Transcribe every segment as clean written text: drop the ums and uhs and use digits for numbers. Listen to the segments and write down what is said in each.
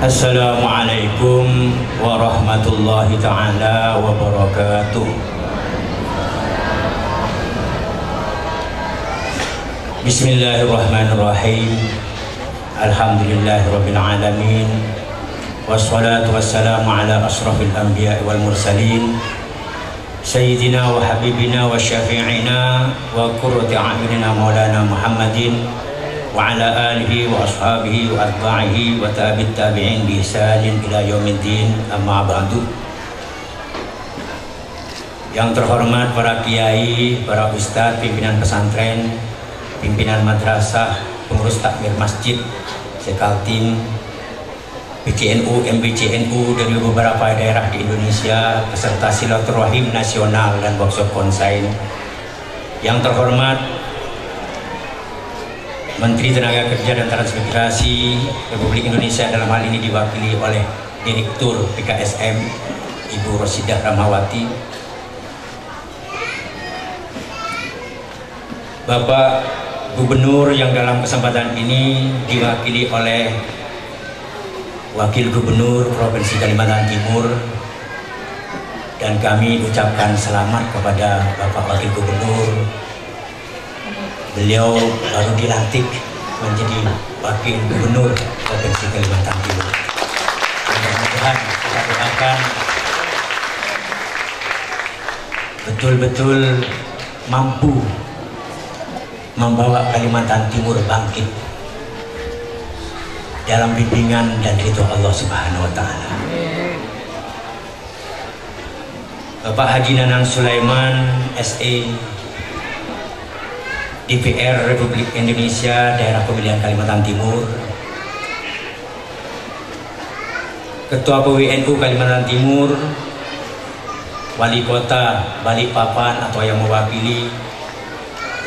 Assalamualaikum warahmatullahi ta'ala wabarakatuh. Bismillahirrahmanirrahim. Alhamdulillahirabbil alamin. Wassalatu wassalamu ala asrafil anbiya wal mursalin Sayyidina wa habibina wa syafi'ina wa qurrati a'yunina maulana Muhammadin wa ala alihi wa ashabihi wa atba'ihi wa tabi'it tabi'in bi ihsanin ila yaumiddin, amma ba'du. Yang terhormat para kiai, para ustadz, pimpinan pesantren, pimpinan madrasah, pengurus takmir masjid, Sekaltim, PCNU, MBCNU dari beberapa daerah di Indonesia, peserta silaturahim nasional dan workshop konsain. Yang terhormat Menteri Tenaga Kerja dan Transmigrasi Republik Indonesia, dalam hal ini diwakili oleh Direktur PKSM Ibu Rosidah Rahmawati, Bapak Gubernur yang dalam kesempatan ini diwakili oleh Wakil Gubernur Provinsi Kalimantan Timur, dan kami ucapkan selamat kepada Bapak Wakil Gubernur. Beliau baru dilantik menjadi Wakil Gubernur Provinsi Kalimantan Timur. Mudah-mudahan kita doakan betul-betul mampu membawa Kalimantan Timur bangkit dalam bimbingan dan ridho Allah Subhanahu wa Ta'ala. Bapak Haji Nanang Sulaiman, SE, DPR Republik Indonesia Daerah Pemilihan Kalimantan Timur, Ketua PWNU Kalimantan Timur, Wali Kota Balikpapan atau yang mewakili,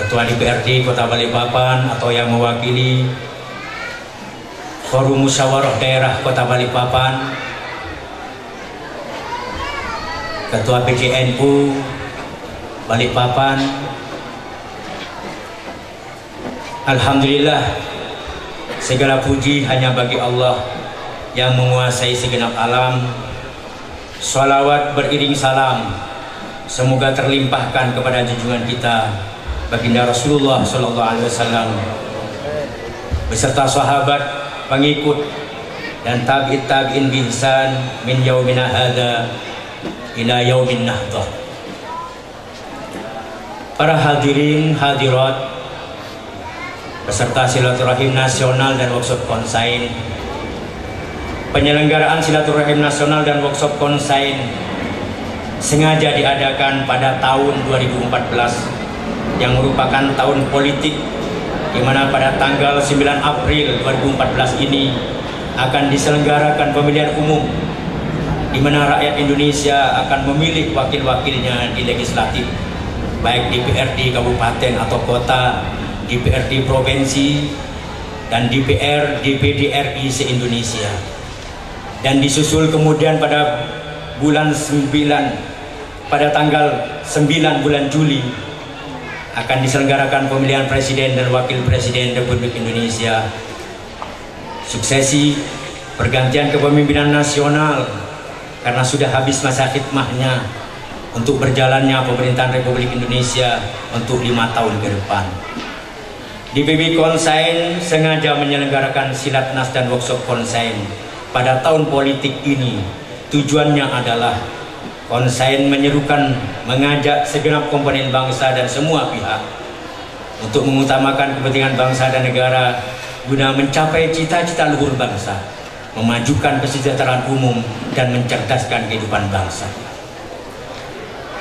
Ketua DPRD Kota Balikpapan atau yang mewakili, Forum Musyawarah Daerah Kota Balikpapan, Ketua PCNU Balikpapan. Alhamdulillah, segala puji hanya bagi Allah yang menguasai segenap alam. Sholawat beriring salam semoga terlimpahkan kepada junjungan kita baginda Rasulullah SAW beserta sahabat, pengikut dan tabi'in tabi'in bi ihsan min yaumina hadza ila yaumin nahdah. Para hadirin hadirat peserta silaturahim nasional dan workshop konsain. Penyelenggaraan silaturahim nasional dan workshop konsain sengaja diadakan pada tahun 2014 yang merupakan tahun politik, di mana pada tanggal 9 April 2014 ini akan diselenggarakan pemilihan umum, di mana rakyat Indonesia akan memilih wakil-wakilnya di legislatif, baik DPRD kabupaten atau kota, DPRD provinsi, dan DPR DPD RI se-Indonesia. Dan disusul kemudian pada bulan 9, pada tanggal 9 bulan Juli akan diselenggarakan pemilihan presiden dan wakil presiden Republik Indonesia. Suksesi pergantian kepemimpinan nasional karena sudah habis masa khidmahnya untuk berjalannya pemerintahan Republik Indonesia untuk 5 tahun ke depan. DPB Konsain sengaja menyelenggarakan silatnas dan workshop konsain pada tahun politik ini. Tujuannya adalah konsain menyerukan, mengajak segenap komponen bangsa dan semua pihak untuk mengutamakan kepentingan bangsa dan negara guna mencapai cita-cita luhur bangsa, memajukan kesejahteraan umum dan mencerdaskan kehidupan bangsa.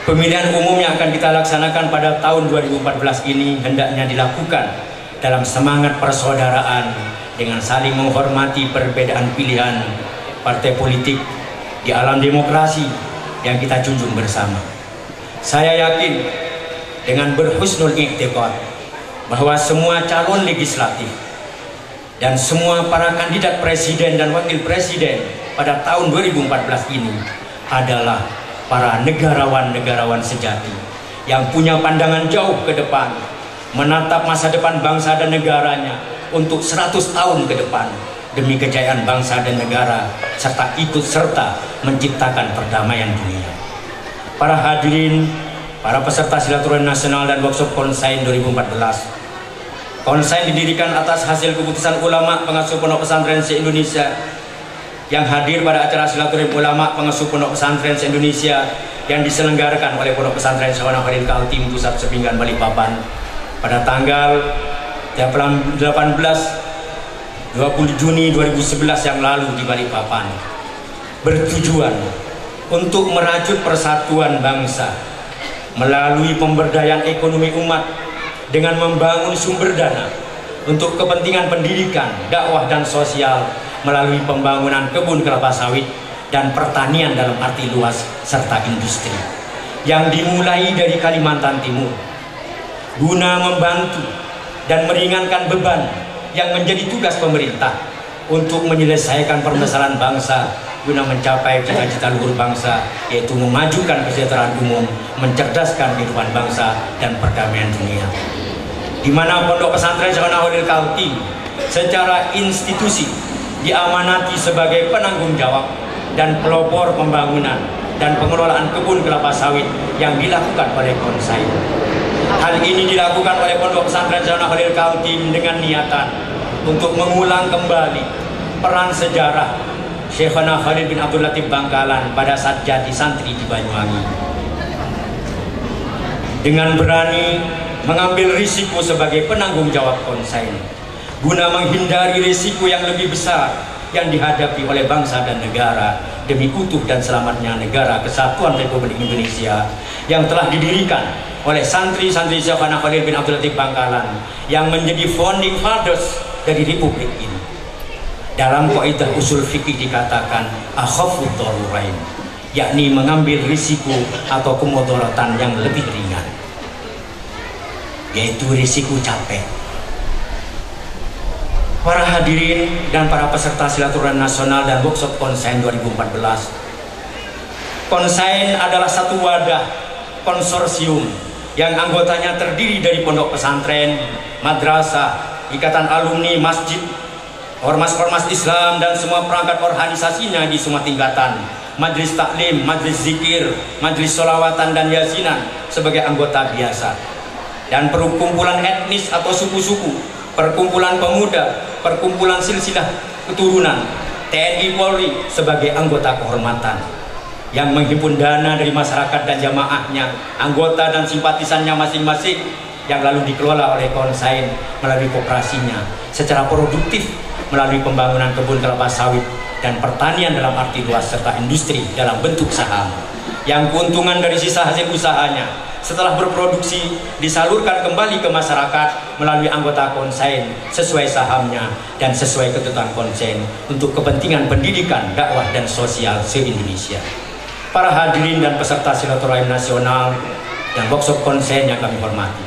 Pemilihan umum yang akan kita laksanakan pada tahun 2014 ini hendaknya dilakukan dalam semangat persaudaraan dengan saling menghormati perbedaan pilihan partai politik di alam demokrasi yang kita junjung bersama. Saya yakin dengan berhusnul i'tiqad bahwa semua calon legislatif dan semua para kandidat presiden dan wakil presiden pada tahun 2014 ini adalah para negarawan-negarawan sejati yang punya pandangan jauh ke depan, menatap masa depan bangsa dan negaranya untuk 100 tahun ke depan, demi kejayaan bangsa dan negara, serta ikut serta menciptakan perdamaian dunia. Para hadirin, para peserta silaturahmi nasional dan workshop Konsain 2014. Konsain didirikan atas hasil keputusan ulama pengasuh pondok pesantren se-Indonesia yang hadir pada acara silaturahmi ulama pengasuh pondok pesantren se-Indonesia yang diselenggarakan oleh Pondok Pesantren Syekh Khalil Kaltim Pusat Sepinggan Balikpapan pada tanggal 20 Juni 2011 yang lalu di Balikpapan, bertujuan untuk merajut persatuan bangsa melalui pemberdayaan ekonomi umat dengan membangun sumber dana untuk kepentingan pendidikan, dakwah dan sosial melalui pembangunan kebun kelapa sawit dan pertanian dalam arti luas serta industri yang dimulai dari Kalimantan Timur guna membantu dan meringankan beban yang menjadi tugas pemerintah untuk menyelesaikan permasalahan bangsa guna mencapai cita-cita luhur bangsa, yaitu memajukan kesejahteraan umum, mencerdaskan kehidupan bangsa dan perdamaian dunia. Di mana Pondok Pesantren Syekh Khalil Kaltim secara institusi diamanati sebagai penanggung jawab dan pelopor pembangunan dan pengelolaan kebun kelapa sawit yang dilakukan oleh Konsain. Hal ini dilakukan oleh Pondok Pesantren Syekh Khalil Kaltim dengan niatan untuk mengulang kembali peran sejarah Syekhana Khalid bin Abdul Latif Bangkalan pada saat jadi santri di Banyuwangi, dengan berani mengambil risiko sebagai penanggung jawab Konsain guna menghindari risiko yang lebih besar yang dihadapi oleh bangsa dan negara demi utuh dan selamatnya negara kesatuan Republik Indonesia yang telah didirikan oleh santri-santri Syekhana Khalid bin Abdul Latif Bangkalan yang menjadi founding fathers dari Republik ini. Dalam kaidah usul fikih dikatakan akhafud darurain, yakni mengambil risiko atau kemudaratan yang lebih ringan, yaitu risiko capek. Para hadirin dan para peserta silaturahmi nasional dan workshop Konsain 2014. Konsain adalah satu wadah konsorsium yang anggotanya terdiri dari pondok pesantren, madrasah, ikatan alumni, masjid, ormas-ormas Islam dan semua perangkat organisasinya di semua tingkatan, majelis taklim, majelis zikir, majelis sholawatan dan yasinan sebagai anggota biasa, dan perkumpulan etnis atau suku-suku, perkumpulan pemuda, perkumpulan silsilah keturunan, TNI Polri sebagai anggota kehormatan yang menghimpun dana dari masyarakat dan jamaahnya, anggota dan simpatisannya masing-masing yang lalu dikelola oleh Konsain melalui koperasinya secara produktif melalui pembangunan kebun kelapa sawit dan pertanian dalam arti luas serta industri dalam bentuk saham yang keuntungan dari sisa hasil usahanya setelah berproduksi disalurkan kembali ke masyarakat melalui anggota Konsain sesuai sahamnya dan sesuai ketentuan Konsain untuk kepentingan pendidikan, dakwah dan sosial se-Indonesia. Para hadirin dan peserta silaturahmi nasional dan workshop Konsain yang kami hormati,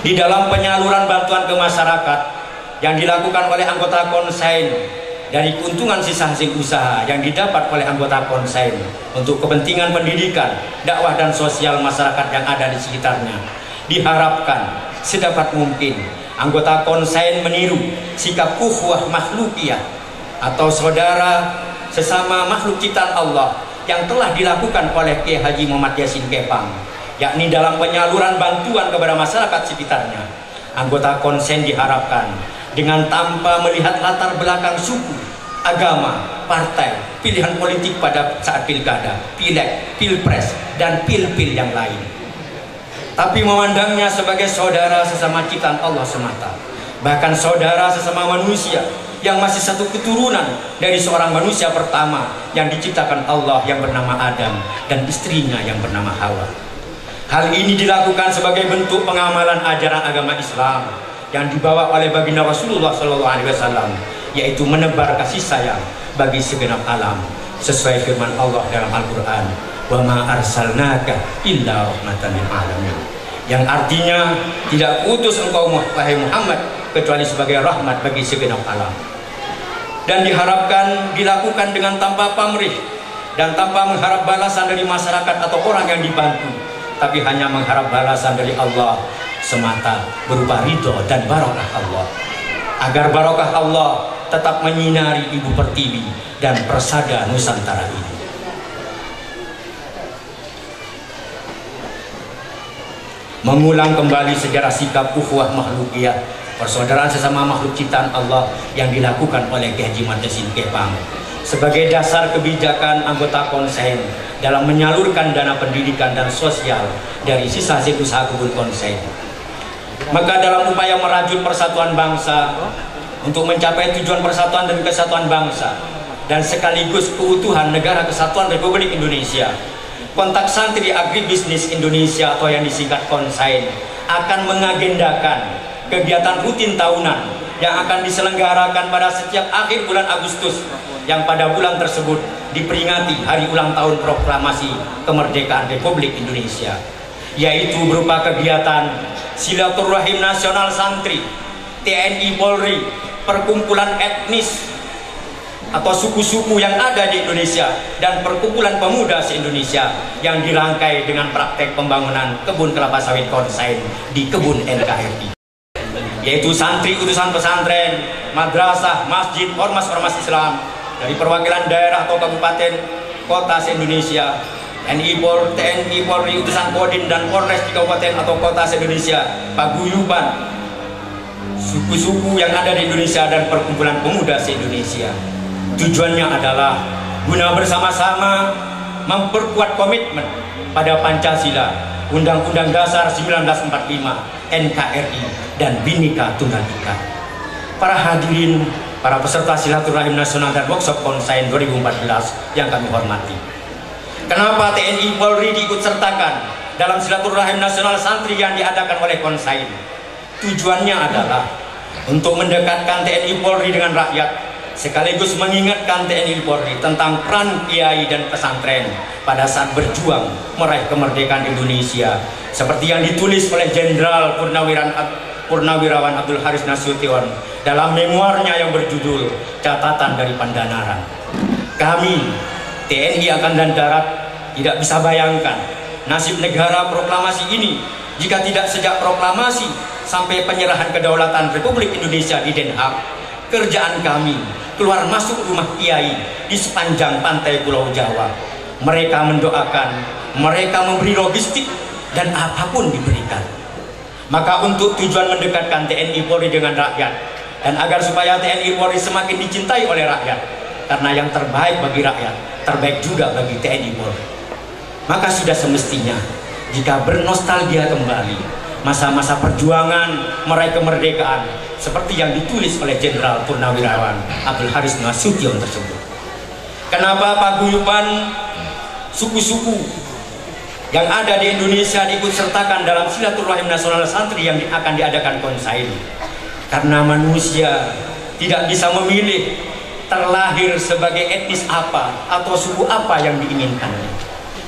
di dalam penyaluran bantuan ke masyarakat yang dilakukan oleh anggota Konsain dari keuntungan sisa hasil usaha yang didapat oleh anggota Konsain untuk kepentingan pendidikan, dakwah dan sosial masyarakat yang ada di sekitarnya, diharapkan sedapat mungkin anggota Konsain meniru sikap ukhuwah makhlukiyah atau saudara sesama makhluk ciptaan Allah yang telah dilakukan oleh Kiai Haji Muhammad Yasin Kepang, yakni dalam penyaluran bantuan kepada masyarakat sekitarnya. Anggota Konsain diharapkan dengan tanpa melihat latar belakang suku, agama, partai, pilihan politik pada saat pilkada, pileg, pilpres, dan pil-pil yang lain, tapi memandangnya sebagai saudara sesama ciptaan Allah semata, bahkan saudara sesama manusia yang masih satu keturunan dari seorang manusia pertama yang diciptakan Allah yang bernama Adam dan istrinya yang bernama Hawa. Hal ini dilakukan sebagai bentuk pengamalan ajaran agama Islam yang dibawa oleh baginda Rasulullah SAW, yaitu menebar kasih sayang bagi segenap alam sesuai firman Allah dalam Al-Quran, wa ma arsalnaka illa rahmatan lil alamin, yang artinya tidak utus engkau wahai Muhammad kecuali sebagai rahmat bagi segenap alam. Dan diharapkan dilakukan dengan tanpa pamrih dan tanpa mengharap balasan dari masyarakat atau orang yang dibantu, tapi hanya mengharap balasan dari Allah semata berupa ridho dan barokah Allah, agar barokah Allah tetap menyinari Ibu Pertiwi dan persada Nusantara ini. Mengulang kembali sejarah sikap ukhuwah makhlukiyah, persaudaraan sesama makhluk ciptaan Allah yang dilakukan oleh Kiai Haji Madyasin Kepang sebagai dasar kebijakan anggota konsen dalam menyalurkan dana pendidikan dan sosial dari sisa hasil usaha kebun konsen. Maka dalam upaya merajut persatuan bangsa untuk mencapai tujuan persatuan dan kesatuan bangsa dan sekaligus keutuhan Negara Kesatuan Republik Indonesia, Kontak Santri Agribisnis Indonesia atau yang disingkat Konsain akan mengagendakan kegiatan rutin tahunan yang akan diselenggarakan pada setiap akhir bulan Agustus, yang pada bulan tersebut diperingati hari ulang tahun proklamasi kemerdekaan Republik Indonesia, yaitu berupa kegiatan silaturahim nasional santri, TNI Polri, perkumpulan etnis atau suku-suku yang ada di Indonesia, dan perkumpulan pemuda se-Indonesia yang dirangkai dengan praktek pembangunan kebun kelapa sawit konsain di kebun NKRI, yaitu santri utusan pesantren, madrasah, masjid, ormas-ormas Islam dari perwakilan daerah atau kabupaten kota se-Indonesia, TNI Polri, utusan Kodim dan Polres di kabupaten atau kota se-Indonesia, paguyuban suku-suku yang ada di Indonesia dan perkumpulan pemuda se-Indonesia. Tujuannya adalah guna bersama-sama memperkuat komitmen pada Pancasila, Undang-Undang Dasar 1945, NKRI, dan Bhinneka Tunggal Ika. Para hadirin, para peserta silaturahim nasional dan workshop konsain 2014 yang kami hormati, kenapa TNI Polri diikut sertakan dalam silaturahim nasional santri yang diadakan oleh konsain? Tujuannya adalah untuk mendekatkan TNI Polri dengan rakyat, sekaligus mengingatkan TNI Polri tentang peran kiai dan pesantren pada saat berjuang meraih kemerdekaan Indonesia, seperti yang ditulis oleh Jenderal Purnawirawan Abdul Haris Nasution dalam memoarnya yang berjudul Catatan dari Pandanaran. Kami TNI Angkatan Darat tidak bisa bayangkan nasib negara proklamasi ini jika tidak sejak proklamasi sampai penyerahan kedaulatan Republik Indonesia di Den Haag, kerjaan kami keluar masuk rumah kiai di sepanjang pantai Pulau Jawa. Mereka mendoakan, mereka memberi logistik, dan apapun diberikan. Maka untuk tujuan mendekatkan TNI Polri dengan rakyat, dan agar supaya TNI Polri semakin dicintai oleh rakyat, karena yang terbaik bagi rakyat terbaik juga bagi TNI Polri, maka sudah semestinya jika bernostalgia kembali masa-masa perjuangan meraih kemerdekaan seperti yang ditulis oleh Jenderal Purnawirawan Abdul Haris Nasution tersebut. Kenapa paguyuban suku-suku yang ada di Indonesia diikut sertakan dalam silaturahim nasional santri yang akan diadakan konsain? Karena manusia tidak bisa memilih terlahir sebagai etnis apa atau suku apa yang diinginkannya.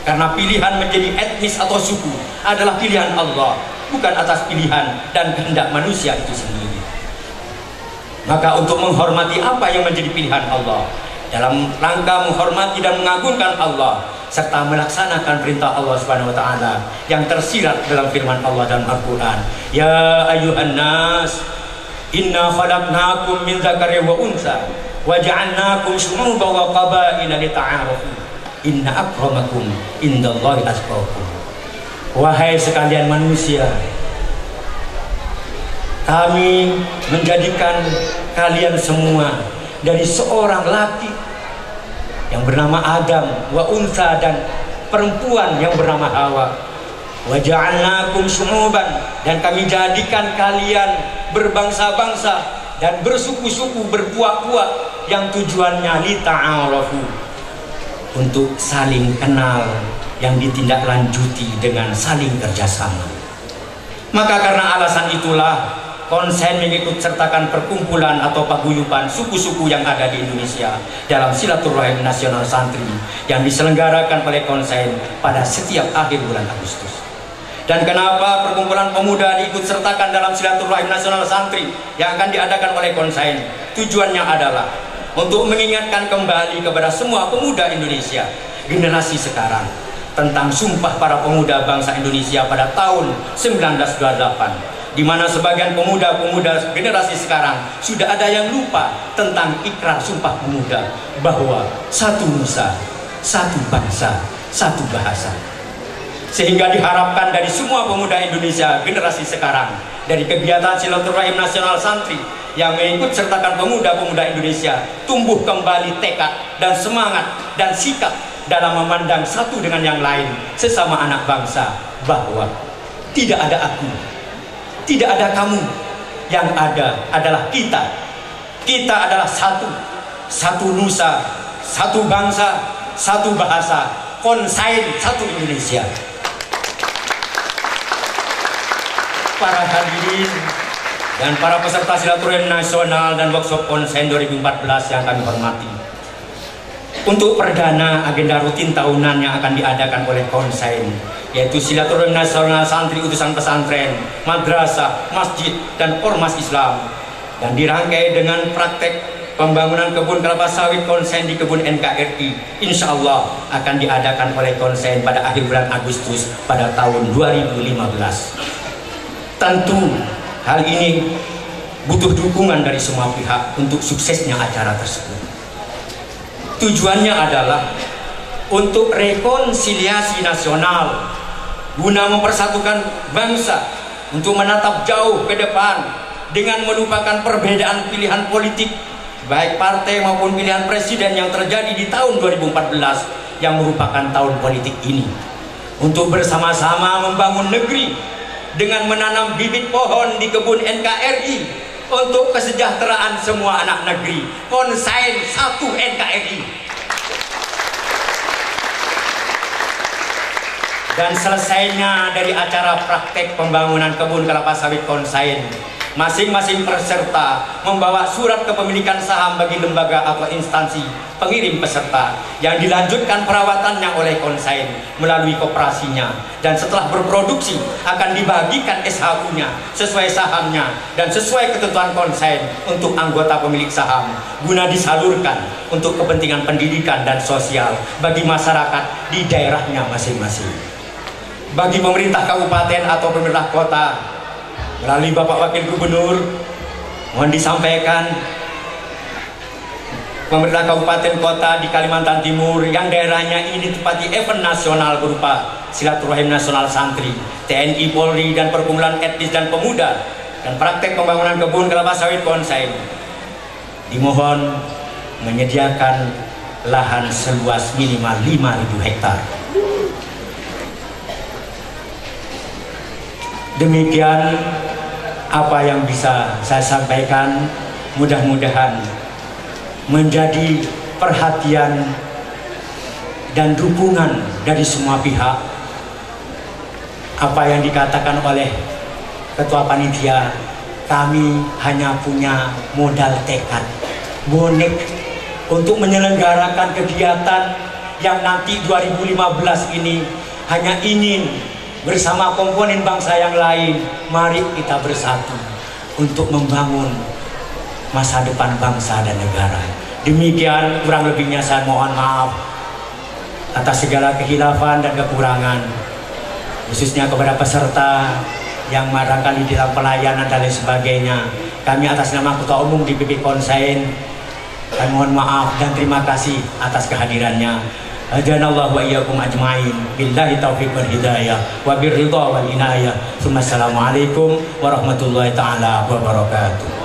Karena pilihan menjadi etnis atau suku adalah pilihan Allah, bukan atas pilihan dan kehendak manusia itu sendiri. Maka untuk menghormati apa yang menjadi pilihan Allah, dalam rangka menghormati dan mengagungkan Allah serta melaksanakan perintah Allah Subhanahu wa taala yang tersirat dalam firman Allah dalam Al-Qur'an, ya ayyuhan nas inna khalaqnakum min dzakarin wa unsa wa ja'alnakum syu'uban wa qabaila lita'arafu inna akramakum indallahi atqakum. Wahai sekalian manusia, kami menjadikan kalian semua dari seorang laki yang bernama Adam, wa unsa, dan perempuan yang bernama Hawa. Wa ja'alnakum syu'uban, dan kami jadikan kalian berbangsa-bangsa dan bersuku-suku, berpuak-puak, yang tujuannya lita'arafu, untuk saling kenal, yang ditindaklanjuti dengan saling kerjasama. Maka karena alasan itulah konsen mengikut sertakan perkumpulan atau paguyuban suku-suku yang ada di Indonesia dalam silaturahim nasional santri yang diselenggarakan oleh konsen pada setiap akhir bulan Agustus. Dan kenapa perkumpulan pemuda diikut sertakan dalam silaturahim nasional santri yang akan diadakan oleh konsen? Tujuannya adalah untuk mengingatkan kembali kepada semua pemuda Indonesia generasi sekarang tentang sumpah para pemuda bangsa Indonesia pada tahun 1928 di mana sebagian pemuda-pemuda generasi sekarang sudah ada yang lupa tentang ikrar Sumpah Pemuda bahwa satu nusa, satu bangsa, satu bahasa. Sehingga diharapkan dari semua pemuda Indonesia generasi sekarang, dari kegiatan silaturahim nasional santri yang mengikut sertakan pemuda-pemuda Indonesia, tumbuh kembali tekad dan semangat dan sikap dalam memandang satu dengan yang lain sesama anak bangsa, bahwa tidak ada aku, tidak ada kamu, yang ada adalah kita. Kita adalah satu, satu nusa, satu bangsa, satu bahasa, konsain satu Indonesia. Para hadirin dan para peserta silaturahim nasional dan workshop konsain 2014 yang kami hormati, untuk perdana agenda rutin tahunan yang akan diadakan oleh konsain, yaitu silaturahim nasional santri utusan pesantren, madrasah, masjid, dan ormas Islam, dan dirangkai dengan praktek pembangunan kebun kelapa sawit konsain di kebun NKRI, insya Allah akan diadakan oleh konsain pada akhir bulan Agustus pada tahun 2015. Tentu hal ini butuh dukungan dari semua pihak untuk suksesnya acara tersebut. Tujuannya adalah untuk rekonsiliasi nasional, guna mempersatukan bangsa untuk menatap jauh ke depan dengan melupakan perbedaan pilihan politik baik partai maupun pilihan presiden yang terjadi di tahun 2014 yang merupakan tahun politik ini, untuk bersama-sama membangun negeri dengan menanam bibit pohon di kebun NKRI untuk kesejahteraan semua anak negeri. Konsain satu NKRI. Dan selesainya dari acara praktek pembangunan kebun kelapa sawit konsain, masing-masing peserta membawa surat kepemilikan saham bagi lembaga atau instansi pengirim peserta yang dilanjutkan perawatannya oleh konsain melalui koperasinya, dan setelah berproduksi akan dibagikan SHU-nya sesuai sahamnya dan sesuai ketentuan konsain untuk anggota pemilik saham, guna disalurkan untuk kepentingan pendidikan dan sosial bagi masyarakat di daerahnya masing-masing. Bagi pemerintah kabupaten atau pemerintah kota melalui Bapak Wakil Gubernur, mohon disampaikan, pemerintah kabupaten kota di Kalimantan Timur yang daerahnya ini ditempati event nasional berupa silaturahim nasional santri, TNI, Polri, dan perkumpulan etnis dan pemuda, dan praktek pembangunan kebun kelapa sawit konsain, dimohon menyediakan lahan seluas minimal 5.000 hektar. Demikian apa yang bisa saya sampaikan, mudah-mudahan menjadi perhatian dan dukungan dari semua pihak. Apa yang dikatakan oleh Ketua Panitia, kami hanya punya modal tekad, bonek untuk menyelenggarakan kegiatan yang nanti 2015 ini hanya ingin bersama komponen bangsa yang lain, mari kita bersatu untuk membangun masa depan bangsa dan negara. Demikian kurang lebihnya, saya mohon maaf atas segala kehilafan dan kekurangan, khususnya kepada peserta yang barangkali di dalam pelayanan dan lain sebagainya. Kami atas nama Ketua Umum DPP Konsain, kami mohon maaf dan terima kasih atas kehadirannya. Hadanallahu wa iyyakum ajmain. Billahi taufiq wal hidayah wa birridha wal inayah. Assalamualaikum warahmatullahi taala wabarakatuh.